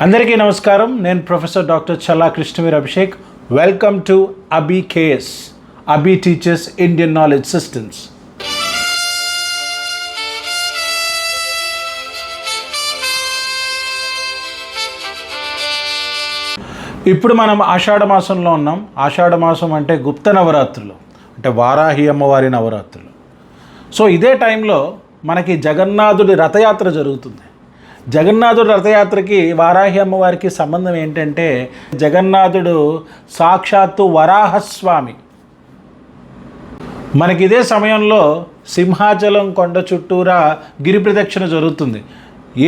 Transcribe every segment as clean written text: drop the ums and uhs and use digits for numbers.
అందరికీ నమస్కారం. నేను professor doctor Challa Krishnaveer Abhishek. Welcome to Abhi KS. Abhi teachers Indian knowledge systems. ఇప్పుడు మనం ఆషాఢ మాసంలో ఉన్నాం. ఆషాఢ మాసం అంటే గుప్త నవరాత్రులు, అంటే వారాహి అమ్మవారి నవరాత్రులు. సో ఇదే టైంలో మనకి జగన్నాథుడి రథయాత్ర జరుగుతుంది. జగన్నాథుడి రథయాత్రకి వారాహి అమ్మవారికి సంబంధం ఏంటంటే, జగన్నాథుడు సాక్షాత్తు వరాహస్వామి. మనకి ఇదే సమయంలో సింహాచలం కొండ చుట్టూరా గిరి ప్రదక్షిణ జరుగుతుంది.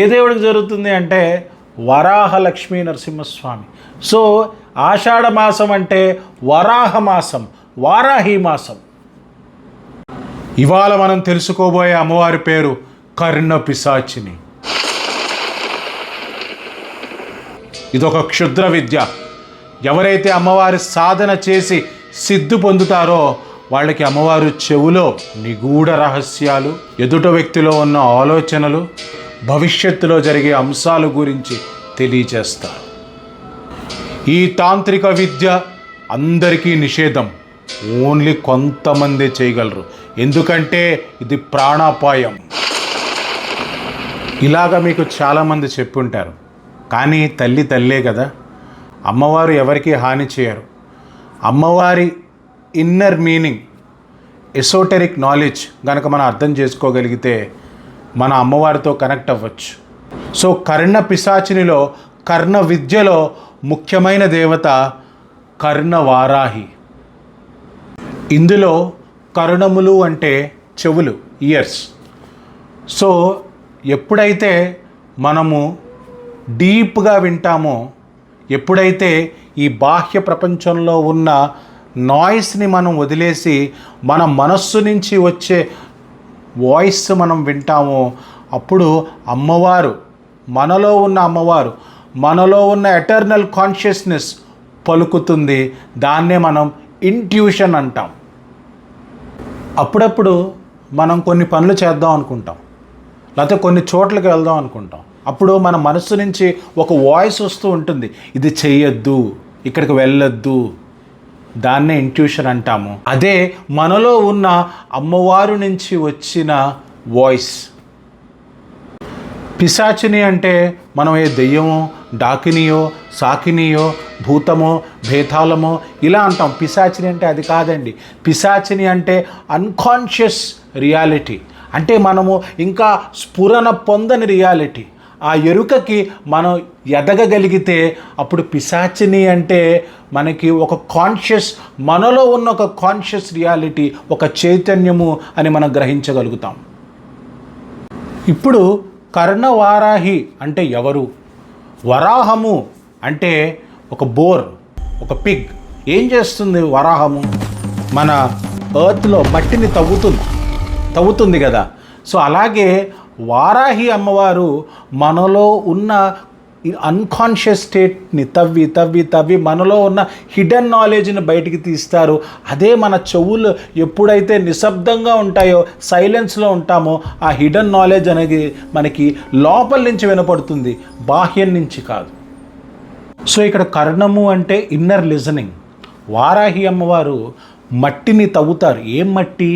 ఏ దేవుడికి జరుగుతుంది అంటే వరాహ లక్ష్మీ నరసింహస్వామి. సో ఆషాఢ మాసం అంటే వరాహ మాసం, వారాహి మాసం. ఇవాళ మనం తెలుసుకోబోయే అమ్మవారి పేరు కర్ణ పిశాచిని. ఇదొక క్షుద్ర విద్య. ఎవరైతే అమ్మవారి సాధన చేసి సిద్ధి పొందుతారో వాళ్ళకి అమ్మవారు చెవులో నిగూఢ రహస్యాలు, ఎదుట వ్యక్తిలో ఉన్న ఆలోచనలు, భవిష్యత్తులో జరిగే అంశాల గురించి తెలియజేస్తారు. ఈ తాంత్రిక విద్య అందరికీ నిషేధం. ఓన్లీ కొంతమందే చేయగలరు, ఎందుకంటే ఇది ప్రాణాపాయం. ఇలాగా మీకు చాలామంది చెప్పుంటారు, కానీ తల్లి తల్లే కదా. అమ్మవారు ఎవరికీ హాని చేయరు. అమ్మవారి ఇన్నర్ మీనింగ్, ఎసోటెరిక్ నాలెడ్జ్ కనుక మనం అర్థం చేసుకోగలిగితే మన అమ్మవారితో కనెక్ట్ అవ్వచ్చు. సో కర్ణ పిశాచినిలో, కర్ణ విద్యలో ముఖ్యమైన దేవత కర్ణ వారాహి. ఇందులో కర్ణములు అంటే చెవులు, ఇయర్స్. సో ఎప్పుడైతే మనము డీప్గా వింటామో, ఎప్పుడైతే ఈ బాహ్య ప్రపంచంలో ఉన్న నాయిస్ని మనం వదిలేసి మన మనస్సు నుంచి వచ్చే వాయిస్ మనం వింటామో, అప్పుడు అమ్మవారు, మనలో ఉన్న అమ్మవారు, మనలో ఉన్న ఎటర్నల్ కాన్షియస్నెస్ పలుకుతుంది. దాన్నే మనం ఇంట్యూషన్ అంటాం. అప్పుడప్పుడు మనం కొన్ని పనులు చేద్దాం అనుకుంటాం, లేకపోతే కొన్ని చోట్లకి వెళ్దాం అనుకుంటాం. అప్పుడు మన మనస్సు నుంచి ఒక వాయిస్ వస్తూ ఉంటుంది, ఇది చెయ్యొద్దు, ఇక్కడికి వెళ్ళొద్దు. దాన్నే ఇంట్యూషన్ అంటాము. అదే మనలో ఉన్న అమ్మవారు నుంచి వచ్చిన వాయిస్. పిశాచిని అంటే మనం ఏ దెయ్యమో, డాకినియో, సాకినియో, భూతమో, భేతాళమో ఇలా అంటాం. పిశాచిని అంటే అది కాదండి. పిశాచిని అంటే అన్కాన్షియస్ రియాలిటీ, అంటే మనము ఇంకా స్ఫురణ పొందని రియాలిటీ. ఆ ఎరుకకి మనం ఎదగగలిగితే అప్పుడు పిశాచిని అంటే మనకి ఒక కాన్షియస్, మనలో ఉన్న ఒక కాన్షియస్ రియాలిటీ, ఒక చైతన్యము అని మనం గ్రహించగలుగుతాం. ఇప్పుడు కర్ణవారాహి అంటే ఎవరు? వరాహము అంటే ఒక బోర్, ఒక పిగ్. ఏం చేస్తుంది వరాహము? మన ఎర్త్లో మట్టిని తవ్వుతుంది కదా. సో అలాగే వారాహి అమ్మవారు మనలో ఉన్న అన్కాన్షియస్ స్టేట్ని తవ్వి మనలో ఉన్న హిడెన్ నాలెడ్జ్ని బయటికి తీస్తారు. అదే మన చెవులు ఎప్పుడైతే నిశ్శబ్దంగా ఉంటాయో, సైలెన్స్లో ఉంటామో, ఆ హిడెన్ నాలెడ్జ్ అనేది మనకి లోపల నుంచి వినపడుతుంది, బాహ్యం నుంచి కాదు. సో ఇక్కడ కర్ణము అంటే ఇన్నర్ లిజనింగ్. వారాహి అమ్మవారు మట్టిని తవ్వుతారు. ఏం మట్టి?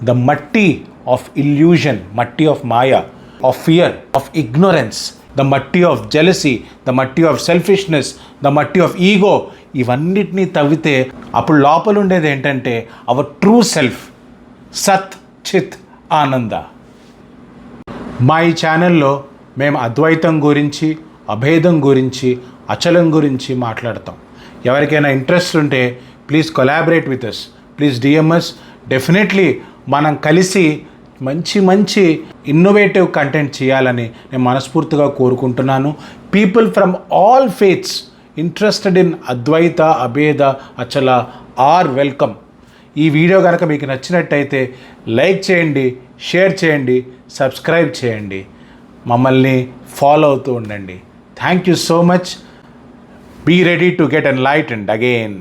ద మట్టి ఆఫ్ ఇల్యూషన్, మట్టి of Maya, of fear, of ignorance, the మట్టి ఆఫ్ జెలసీ, ద మట్టి ఆఫ్ సెల్ఫిష్నెస్, ద మట్టి ఆఫ్ ఈగో. ఇవన్నిటినీ తవ్వితే అప్పుడు లోపల ఉండేది ఏంటంటే అవర్ ట్రూ సెల్ఫ్, సత్ చిత్ ఆనంద. మా ఈ ఛానల్లో మేము అద్వైతం గురించి, అభేదం గురించి, అచలం గురించి మాట్లాడతాం. ఎవరికైనా ఇంట్రెస్ట్ ఉంటే please collaborate with us, please DMs. Definitely మనం కలిసి మంచి ఇన్నోవేటివ్ కంటెంట్ చేయాలని నేను మనస్ఫూర్తిగా కోరుకుంటున్నాను. People from all faiths interested in Advaita, Abheda, Achala are welcome. ఈ వీడియో కనుక మీకు నచ్చినట్టయితే లైక్ చేయండి, షేర్ చేయండి, సబ్స్క్రైబ్ చేయండి, మమ్మల్ని ఫాలో అవుతూ ఉండండి. Thank you so much. Be ready to get enlightened again.